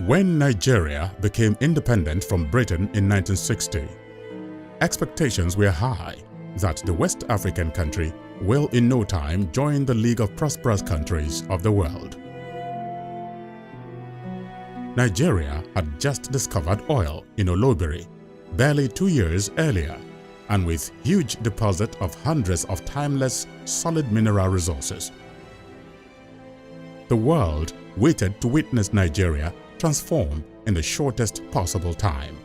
When Nigeria became independent from Britain in 1960, expectations were high that the West African country will in no time join the League of Prosperous Countries of the world. Nigeria had just discovered oil in Olobiri barely 2 years earlier, and with huge deposit of hundreds of timeless solid mineral resources. The world waited to witness Nigeria transform in the shortest possible time.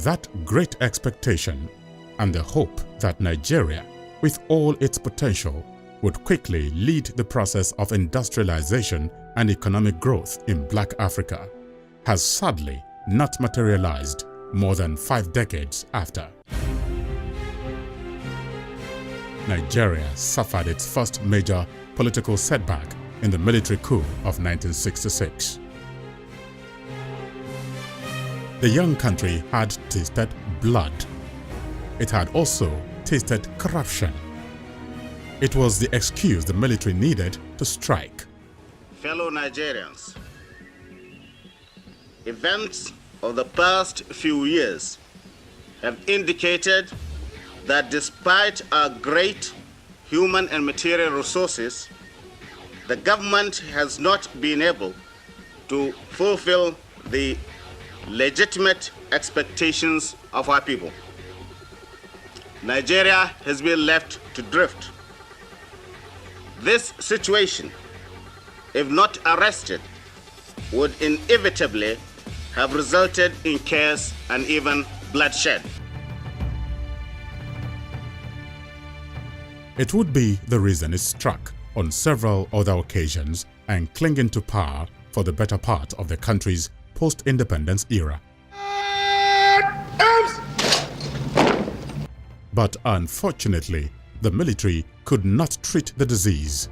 That great expectation and the hope that Nigeria, with all its potential, would quickly lead the process of industrialization and economic growth in Black Africa has sadly not materialized more than 5 decades after. Nigeria suffered its first major political setback in the military coup of 1966. The young country had tasted blood. It had also tasted corruption. It was the excuse the military needed to strike. Fellow Nigerians, events of the past few years have indicated that despite our great human and material resources, the government has not been able to fulfill the legitimate expectations of our people. Nigeria has been left to drift. This situation, if not arrested, would inevitably have resulted in chaos and even bloodshed. It would be the reason it struck on several other occasions and clinging to power for the better part of the country's post-independence era. But unfortunately, the military could not treat the disease.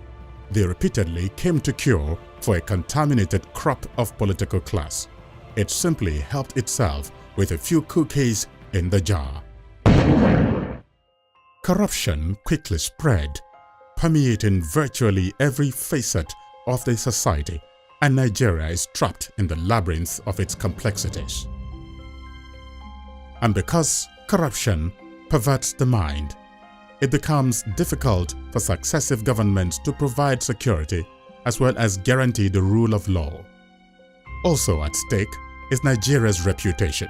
They repeatedly came to cure for a contaminated crop of political class. It simply helped itself with a few cookies in the jar. Corruption quickly spread, permeating virtually every facet of the society, and Nigeria is trapped in the labyrinth of its complexities. And because corruption perverts the mind, it becomes difficult for successive governments to provide security as well as guarantee the rule of law. Also at stake is Nigeria's reputation,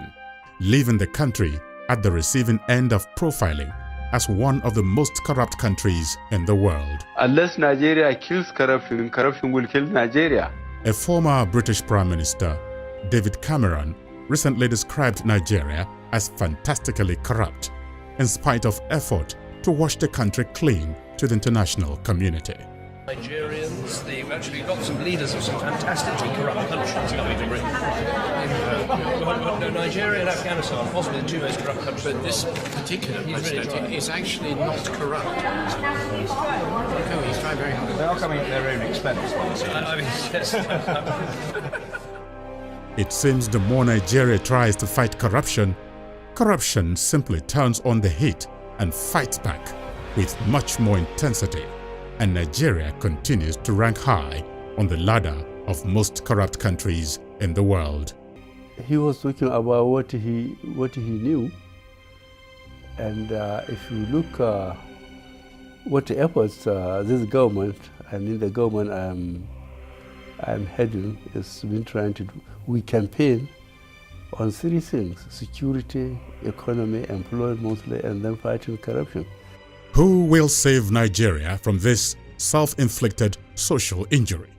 leaving the country at the receiving end of profiling as one of the most corrupt countries in the world. Unless Nigeria kills corruption, corruption will kill Nigeria. A former British Prime Minister, David Cameron, recently described Nigeria as fantastically corrupt, in spite of effort to wash the country clean to the international community. Nigerians, they've actually got some leaders of some fantastically corrupt countries coming to Britain. No, Nigeria and Afghanistan, possibly the 2 most corrupt countries. But this particular president is actually not corrupt. No, he's tried very hard. They are coming at their own expense. It seems the more Nigeria tries to fight corruption, corruption simply turns on the heat and fights back with much more intensity, and Nigeria continues to rank high on the ladder of most corrupt countries in the world. He was talking about what he knew, and if you look what the efforts this government, the government I'm heading, has been trying to do. We campaign on 3 things: security, economy, employment mostly, and then fighting corruption. Who will save Nigeria from this self-inflicted social injury?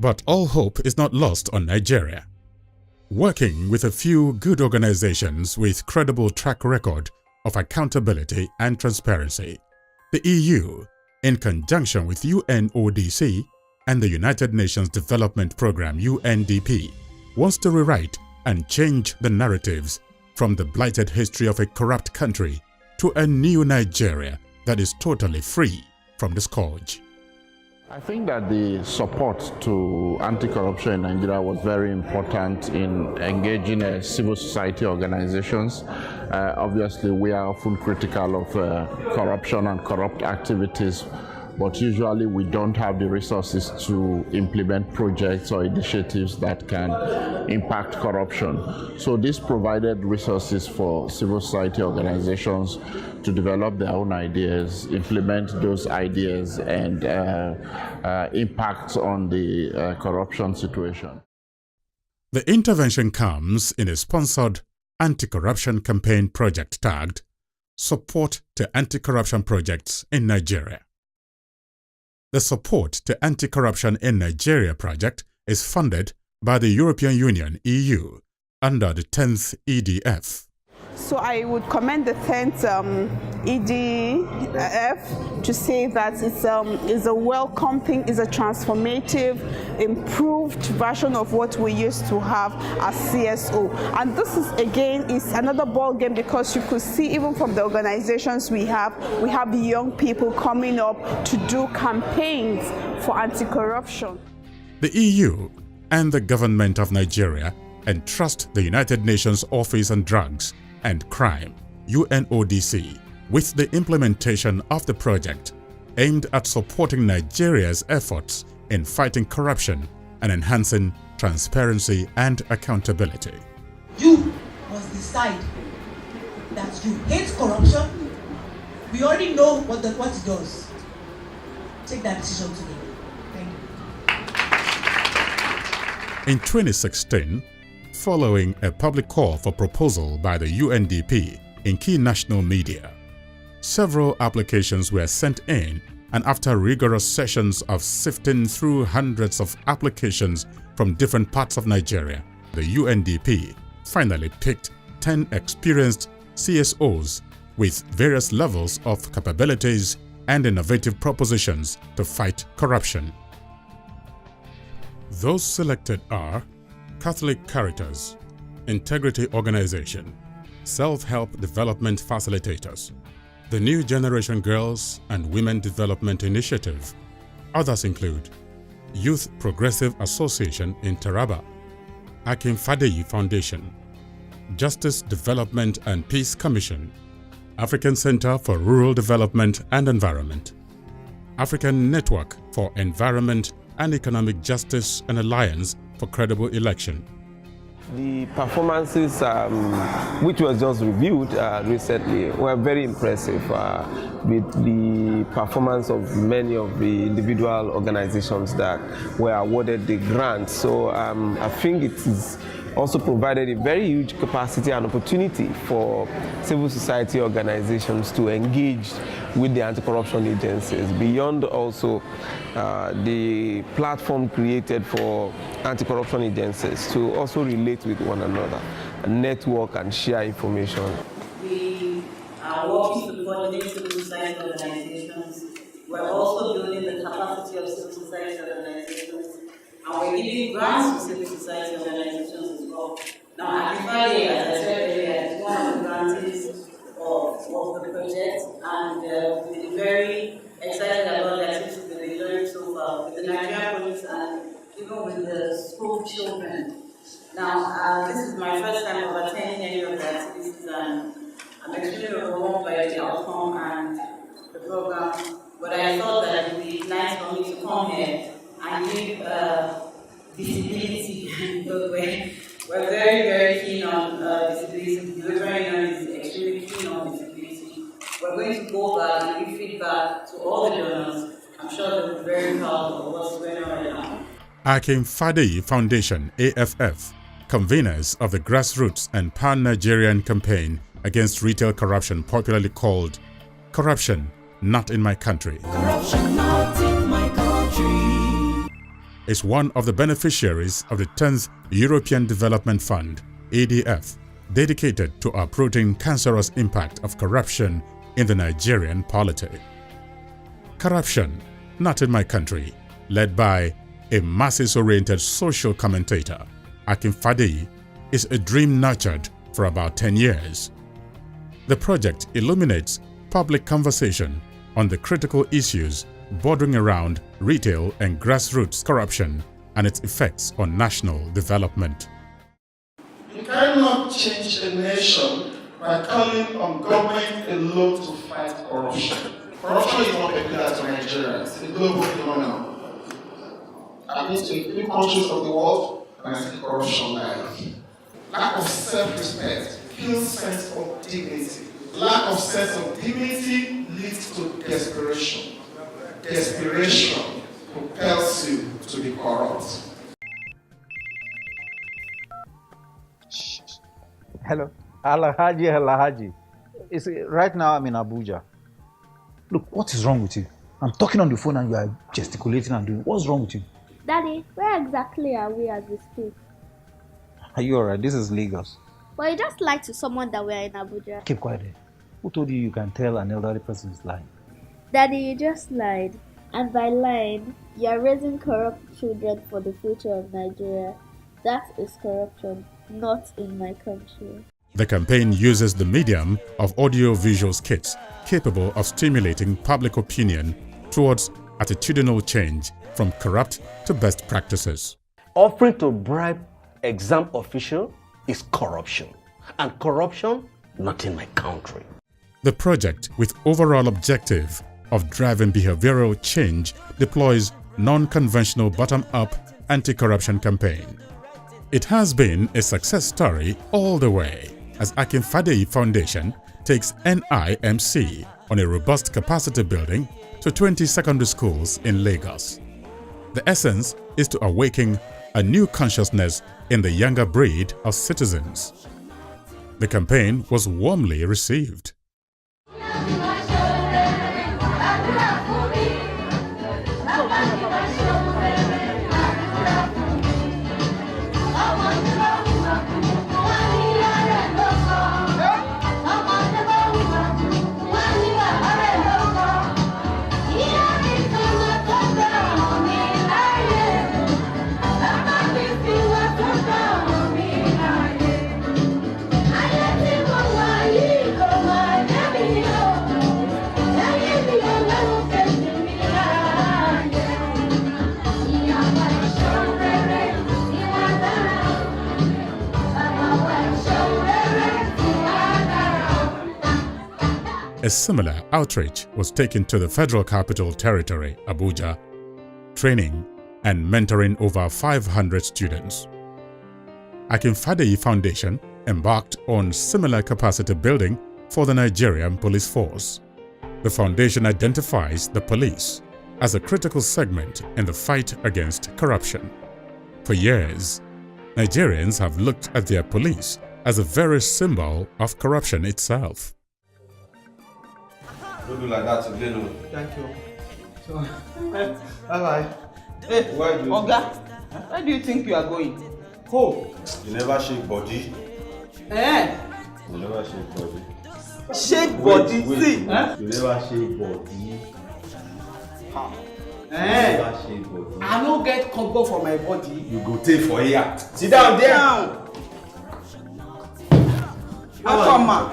But all hope is not lost on Nigeria. Working with a few good organizations with credible track record of accountability and transparency, the EU, in conjunction with Unodc and the United Nations Development Programme UNDP, wants to rewrite and change the narratives from the blighted history of a corrupt country to a new Nigeria that is totally free from the scourge. I think that the support to anti-corruption in Nigeria was very important in engaging civil society organizations. Obviously, we are often critical of corruption and corrupt activities, but usually we don't have the resources to implement projects or initiatives that can impact corruption. So this provided resources for civil society organizations to develop their own ideas, implement those ideas, and impact on the corruption situation. The intervention comes in a sponsored anti-corruption campaign project tagged Support to Anti-Corruption Projects in Nigeria. The Support to Anti-Corruption in Nigeria project is funded by the European Union (EU) under the 10th EDF. So I would commend the 10th EDF to say that it's a welcome thing, it's a transformative, improved version of what we used to have as CSO. And this is, again, is another ball game, because you could see even from the organizations we have the young people coming up to do campaigns for anti-corruption. The EU and the government of Nigeria entrust the United Nations Office on Drugs and Crime, UNODC, with the implementation of the project aimed at supporting Nigeria's efforts in fighting corruption and enhancing transparency and accountability. You must decide that you hate corruption. We already know what it does. Take that decision today. Thank you. In 2016, following a public call for proposal by the Undp in key national media, several applications were sent in, and after rigorous sessions of sifting through hundreds of applications from different parts of Nigeria, the Undp finally picked 10 experienced CSOs with various levels of capabilities and innovative propositions to fight corruption. Those selected are Catholic Caritas, Integrity Organization, Self-Help Development Facilitators, the New Generation Girls and Women Development Initiative. Others include Youth Progressive Association in Taraba, Akin Fadeyi Foundation, Justice Development and Peace Commission, African Center for Rural Development and Environment, African Network for Environment and Economic Justice and Alliance for Credible Election. The performances which was just reviewed recently were very impressive with the performance of many of the individual organizations that were awarded the grant. So I think it is also provided a very huge capacity and opportunity for civil society organizations to engage with the anti-corruption agencies, beyond also the platform created for anti-corruption agencies to also relate with one another, network and share information. We are working to coordinate civil society organizations. We're also building the capacity of civil society organizations, and we're giving grants to civil society organizations as well. Now, Akifade, as I said earlier, is one of the grantees of the project, and we're very excited about the activities that we're doing so far with the Nigerian police and even with the school children. Now, this is my first time of attending any of the activities, and I'm extremely overwhelmed by the outcome and the program. But I thought that it would be nice for me to come here and give visibility. We're very, very keen on visibility. The European Union is extremely keen on visibility. We're going to go back and give feedback to all the donors. I'm sure they'll be very proud of what's going on right now. Akin Fadeyi Foundation, AFF, conveners of the grassroots and pan-Nigerian campaign against retail corruption, popularly called Corruption Not in My Country. Corruption not in my country, is one of the beneficiaries of the 10th European Development Fund, EDF, dedicated to uprooting cancerous impact of corruption in the Nigerian polity. Corruption Not in My Country, led by a masses-oriented social commentator, Akin Fadeyi, is a dream nurtured for about 10 years. The project illuminates public conversation on the critical issues bordering around retail and grassroots corruption and its effects on national development. You cannot change a nation by calling on government alone to fight corruption. Corruption is not peculiar to Nigeria, it's a global phenomenon. I've been to 3 countries of the world and I see corruption live. Lack of self-respect kills sense of dignity. Lack of sense of dignity leads to desperation. Desperation propels you to be corrupt. Hello. Alahaji. Right now I'm in Abuja. Look, what is wrong with you? I'm talking on the phone and you are gesticulating and doing. What's wrong with you? Daddy, where exactly are we as we speak? Are you alright? This is Lagos. Well, you just lied to someone that we are in Abuja. Keep quiet. Who told you can tell an elderly person is lying? Daddy, you just lied. And by lying, you are raising corrupt children for the future of Nigeria. That is corruption, not in my country. The campaign uses the medium of audio-visual skits capable of stimulating public opinion towards attitudinal change from corrupt to best practices. Offering to bribe exam official is corruption, and corruption not in my country. The project, with overall objective of driving behavioral change, deploys non-conventional bottom-up anti-corruption campaign. It has been a success story all the way, as Akinfadeyi Foundation takes NIMC on a robust capacity building to 20 secondary schools in Lagos. The essence is to awaken a new consciousness in the younger breed of citizens. The campaign was warmly received. A similar outreach was taken to the Federal Capital Territory, Abuja, training and mentoring over 500 students. Akinfadeyi Foundation embarked on similar capacity building for the Nigerian police force. The foundation identifies the police as a critical segment in the fight against corruption. For years, Nigerians have looked at their police as a very symbol of corruption itself. Don't do like that again. Thank you. So, bye-bye. Hey, Oga, where do you think you are going? Ho! You never shake body. Eh? You never shake body. Shake body? Wait, see? Huh? You never shake body. How? You Eh? never shake body. I don't get combo for my body. You go take for here. Sit down there. Down.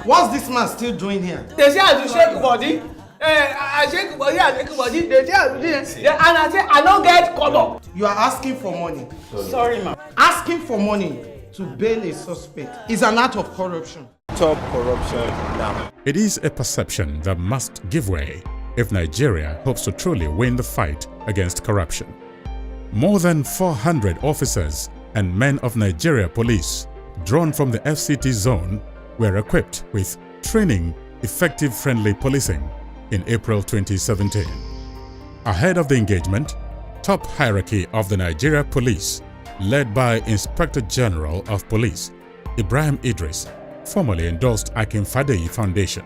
What's this man still doing here? They say I do shake body. I shake body, I shake body. They say I do this. And I say I don't get combo. You are asking for money. Sorry, ma'am. Asking for money to bail a suspect is an act of corruption. Top corruption now. It is a perception that must give way if Nigeria hopes to truly win the fight against corruption. More than 400 officers and men of Nigeria Police, drawn from the FCT zone, were equipped with training effective friendly policing in April 2017. Ahead of the engagement, top hierarchy of the Nigeria Police, led by Inspector General of Police Ibrahim Idris, formally endorsed Akinfadeyi Foundation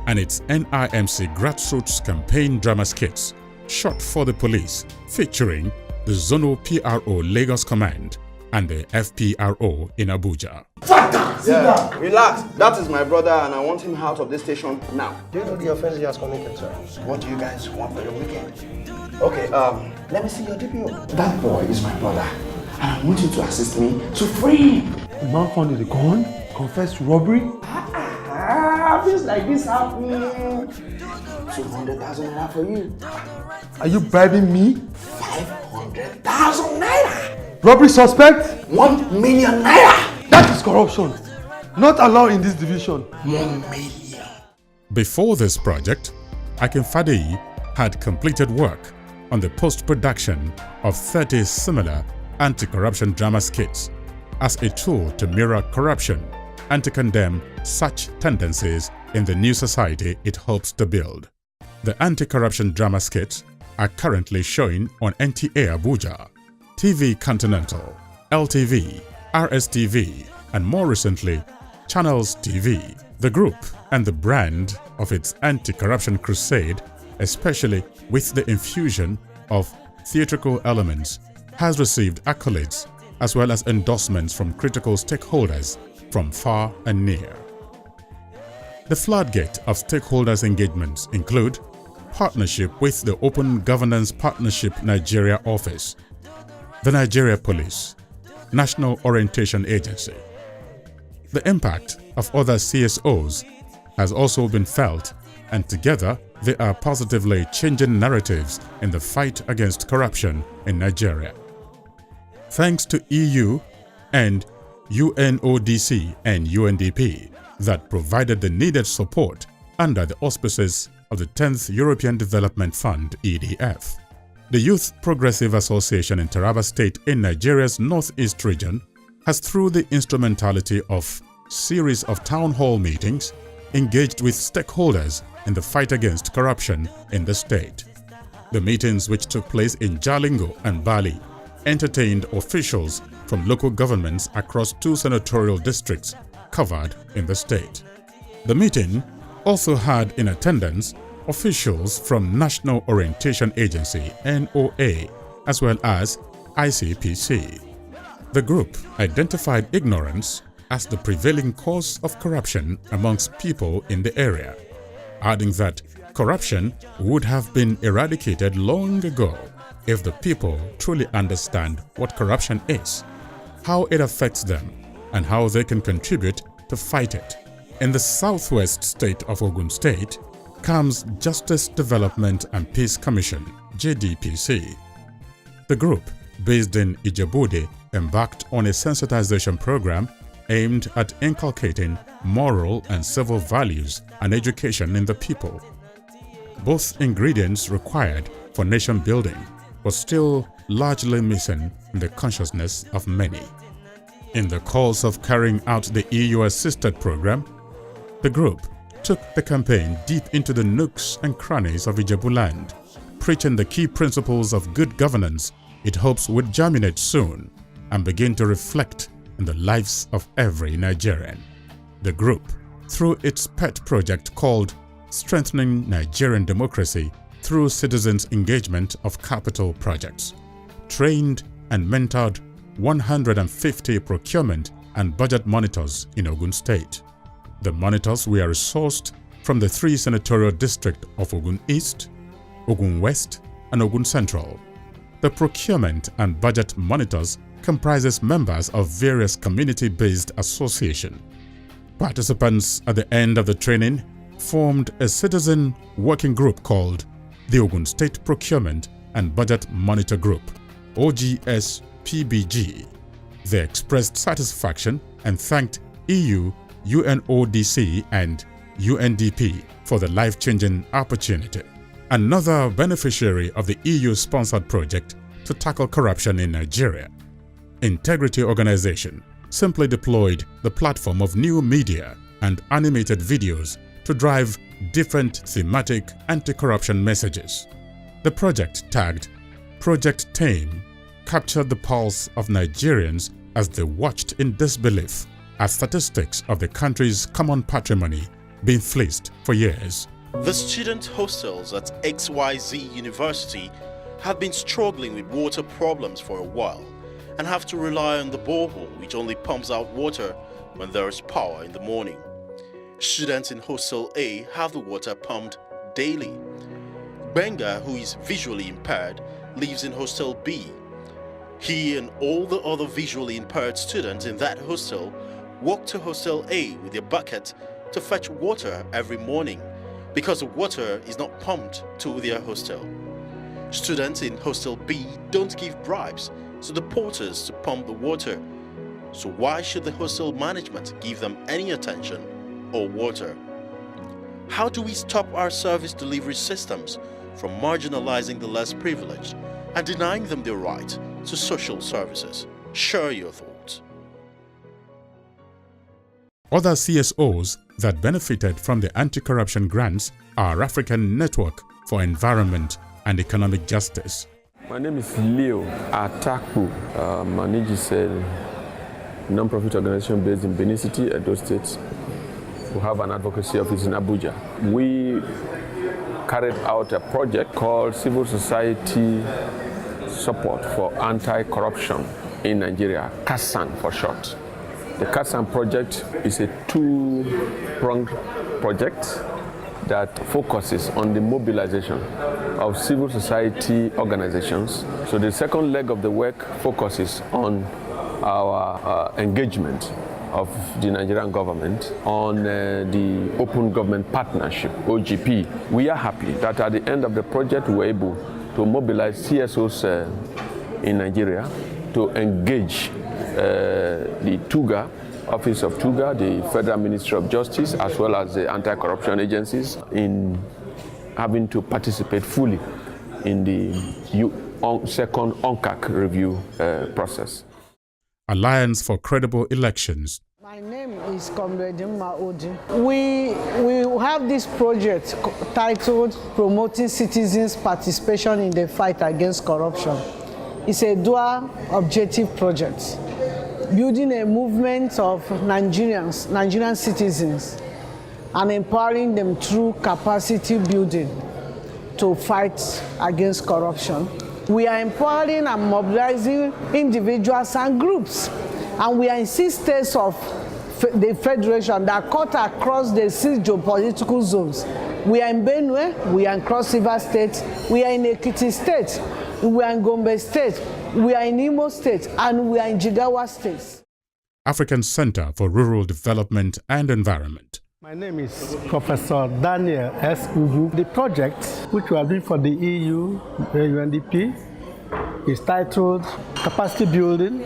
and its NIMC grassroots campaign drama skits, shot for the police, featuring the Zonal PRO Lagos Command and the FPRO in Abuja. Sit down. Relax. That is my brother and I want him out of this station now. Do you know the offense he has committed, sir? What do you guys want for your weekend? Okay, let me see your DPO. That boy is my brother and I want you to assist me to free him. The man found in the gun, confessed robbery. Things like this happen. 200,000 naira for you. Are you bribing me? 500,000 naira. Robbery suspect? 1 million naira. That is corruption. Not allowed in this division. 1 million. Before this project, Akinfadei had completed work on the post-production of 30 similar anti-corruption drama skits as a tool to mirror corruption and to condemn such tendencies in the new society it hopes to build. The anti-corruption drama skits are currently showing on NTA Abuja, TV Continental, LTV, RSTV, and more recently, Channels TV. The group and the brand of its anti-corruption crusade, especially with the infusion of theatrical elements, has received accolades as well as endorsements from critical stakeholders from far and near. The floodgate of stakeholders' engagements include partnership with the Open Governance Partnership Nigeria Office, the Nigeria Police, National Orientation Agency. The impact of other CSOs has also been felt, and together they are positively changing narratives in the fight against corruption in Nigeria. Thanks to EU and UNODC and UNDP that provided the needed support under the auspices of the 10th European Development Fund (EDF. The Youth Progressive Association in Taraba State in Nigeria's northeast region has, through the instrumentality of series of town hall meetings, engaged with stakeholders in the fight against corruption in the state. The meetings, which took place in Jalingo and Bali, entertained officials from local governments across 2 senatorial districts covered in the state. The meeting also had in attendance officials from National Orientation Agency (NOA) as well as ICPC. The group identified ignorance as the prevailing cause of corruption amongst people in the area, adding that corruption would have been eradicated long ago if the people truly understand what corruption is, how it affects them, and how they can contribute to fight it. In the southwest state of Ogun State comes Justice Development and Peace Commission (JDPC). The group, based in Ijebuode, embarked on a sensitization program aimed at inculcating moral and civil values and education in the people. Both ingredients required for nation building were still largely missing in the consciousness of many. In the course of carrying out the EU-assisted program, the group took the campaign deep into the nooks and crannies of Ijebuland, preaching the key principles of good governance it hopes would germinate soon and begin to reflect in the lives of every Nigerian. The group, through its pet project called Strengthening Nigerian Democracy through Citizens' Engagement of Capital Projects, trained and mentored 150 procurement and budget monitors in Ogun State. The monitors were resourced from the 3 senatorial districts of Ogun East, Ogun West, and Ogun Central. The procurement and budget monitors comprises members of various community-based associations. Participants at the end of the training formed a citizen working group called the Ogun State Procurement and Budget Monitor Group, OGS-PBG. They expressed satisfaction and thanked EU, UNODC, and UNDP for the life-changing opportunity. Another beneficiary of the EU-sponsored project to tackle corruption in Nigeria, Integrity Organization, simply deployed the platform of new media and animated videos to drive different thematic anti-corruption messages. The project, tagged Project Tame, captured the pulse of Nigerians as they watched in disbelief at statistics of the country's common patrimony being fleeced for years. The student hostels at XYZ University have been struggling with water problems for a while and have to rely on the borehole, which only pumps out water when there is power in the morning. Students in Hostel A have the water pumped daily. Benga, who is visually impaired, lives in Hostel B. He and all the other visually impaired students in that hostel walk to Hostel A with their bucket to fetch water every morning because the water is not pumped to their hostel. Students in Hostel B don't give bribes to the porters to pump the water. So why should the hostel management give them any attention or water? How do we stop our service delivery systems from marginalizing the less privileged and denying them their right to social services? Share your thoughts. Other CSOs that benefited from the anti-corruption grants are African Network for Environment and Economic Justice. My name is Leo Ataku. Manages a non-profit organization based in Benin City, Edo State. We have an advocacy office in Abuja. We carried out a project called Civil Society Support for Anti-Corruption in Nigeria, CASAN for short. The CASAN project is a two-pronged project that focuses on the mobilization of civil society organizations. So the second leg of the work focuses on our engagement of the Nigerian government on the Open Government Partnership, OGP. We are happy that at the end of the project we were able to mobilize CSOs in Nigeria to engage the TUGA, Office of TUGA, the Federal Ministry of Justice, as well as the anti-corruption agencies in having to participate fully in the second ONCAC review process. Alliance for Credible Elections. My name is Comrade Odi. We have this project titled Promoting Citizens' Participation in the Fight Against Corruption. It's a dual objective project, building a movement of Nigerian citizens and empowering them through capacity building to fight against corruption. We are empowering and mobilizing individuals and groups, and we are in 6 states of the Federation that cut across the 6 geopolitical zones. We are in Benue, we are in Cross River State, we are in Ekiti State, we are in Gombe State, we are in Imo State, and we are in Jigawa State. African Center for Rural Development and Environment. My name is Professor Daniel S. Ugu. The project, which we are doing for the EU, Undp, is titled Capacity Building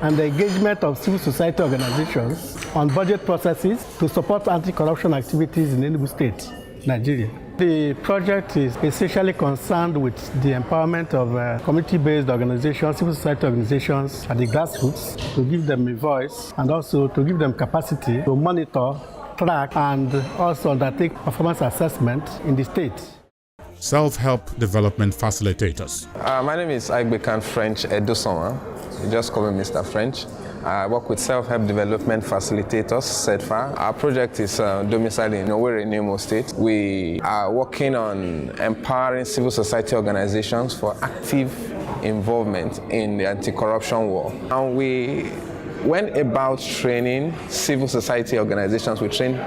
and the Engagement of Civil Society Organizations on Budget Processes to Support Anti-Corruption Activities in Enugu State, Nigeria. The project is essentially concerned with the empowerment of community-based organizations, civil society organizations at the grassroots, to give them a voice and also to give them capacity to monitor, track, and also undertake performance assessment in the state. Self-help development facilitators. My name is Aigbekan French Edosoma. You just call me Mr. French. I work with self-help development facilitators, SEDFA. Our project is domiciled in Owerri, Imo State. We are working on empowering civil society organizations for active involvement in the anti-corruption war. And we went about training civil society organizations. We trained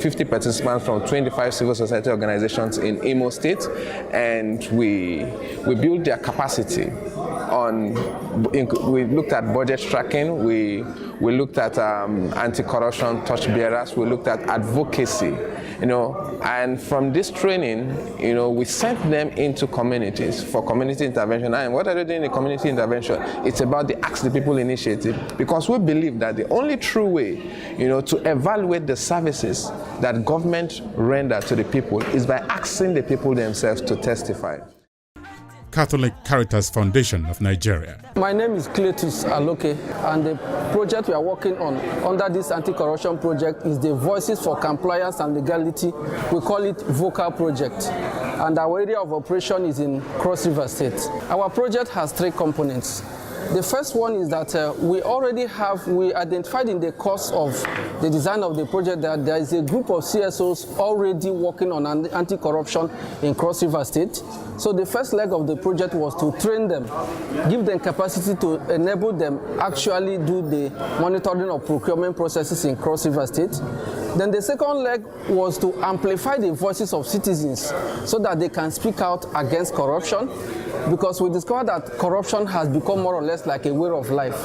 50 participants from 25 civil society organizations in Imo State, and we built their capacity on. We looked at budget tracking. We looked at anti-corruption torchbearers. We looked at advocacy. And from this training, we sent them into communities for community intervention. And what are they doing in community intervention? It's about the Ask the People initiative, because we believe that the only true way, to evaluate the services that government render to the people is by asking the people themselves to testify. Catholic Caritas Foundation of Nigeria. My name is Cletus Aloke, and the project we are working on under this anti-corruption project is the Voices for Compliance and Legality. We call it VOCAL project, and our area of operation is in Cross River State. Our project has 3 components. The first one is that we identified in the course of the design of the project that there is a group of CSOs already working on anti-corruption in Cross River State. So the first leg of the project was to train them, give them capacity to enable them actually do the monitoring of procurement processes in Cross River State. Then the second leg was to amplify the voices of citizens so that they can speak out against corruption, because we discovered that corruption has become more or less like a way of life.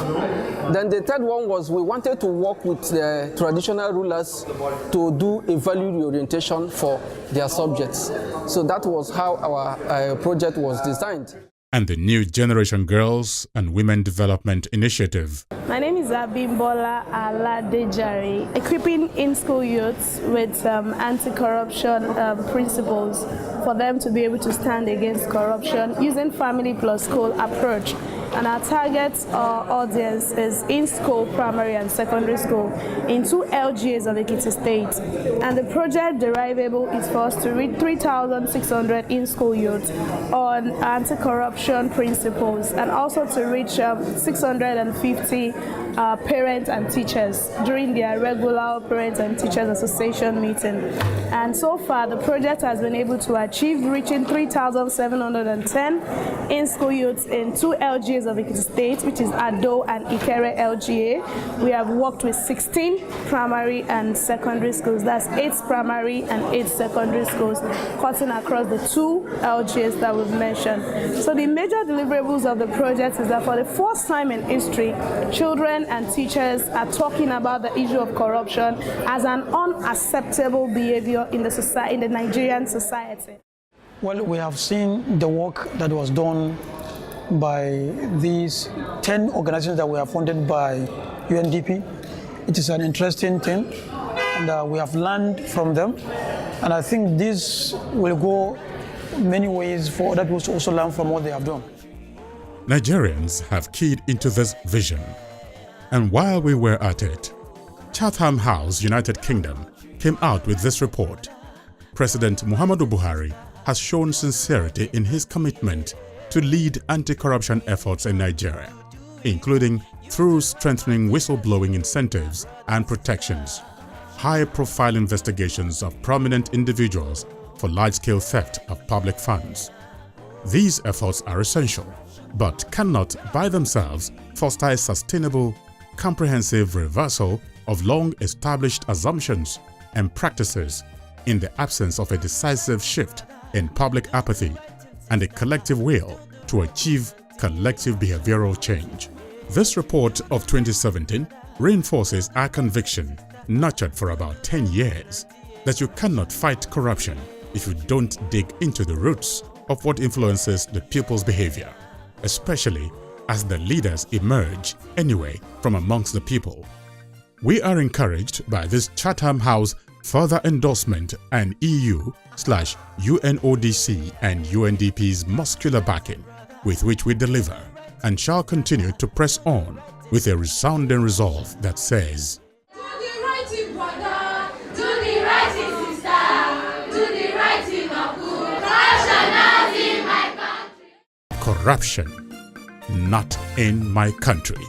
Then the third one was we wanted to work with the traditional rulers to do a value reorientation for their subjects. So that was how our project was designed. and the New Generation Girls and Women Development Initiative. My name is Abimbola Aladejari, equipping in-school youths with anti-corruption principles for them to be able to stand against corruption using family plus school approach. And our target audience is in-school, primary and secondary school in 2 LGAs of Ekiti State. And the project derivable is for us to reach 3,600 in-school youth on anti-corruption principles, and also to reach 650 parents and teachers during their regular Parents and Teachers Association meeting. And so far, the project has been able to achieve reaching 3,710 in-school youths in 2 LGAs of Ekiti State, which is Ado and Ikere LGA. We have worked with 16 primary and secondary schools. That's 8 primary and 8 secondary schools, cutting across the 2 LGAs that we've mentioned. So the major deliverables of the project is that for the first time in history, children and teachers are talking about the issue of corruption as an unacceptable behavior in the society, in the Nigerian society. Well, we have seen the work that was done by these 10 organizations that were funded by UNDP. It is an interesting thing, and we have learned from them. And I think this will go many ways for other people to also learn from what they have done. Nigerians have keyed into this vision. And while we were at it, Chatham House, United Kingdom, came out with this report. President Muhammadu Buhari has shown sincerity in his commitment to lead anti-corruption efforts in Nigeria, including through strengthening whistleblowing incentives and protections, high-profile investigations of prominent individuals for large-scale theft of public funds. These efforts are essential, but cannot by themselves foster a sustainable, comprehensive reversal of long-established assumptions and practices in the absence of a decisive shift in public apathy and a collective will to achieve collective behavioral change. This report of 2017 reinforces our conviction, nurtured for about 10 years, that you cannot fight corruption if you don't dig into the roots of what influences the people's behavior, especially as the leaders emerge anyway from amongst the people. We are encouraged by this Chatham House further endorsement and EU/UNODC and UNDP's muscular backing, with which we deliver and shall continue to press on with a resounding resolve that says, Do the right thing, brother. Do the right thing, sister. Do the right thing, uncle. Corruption not in my country. corruption not in my country.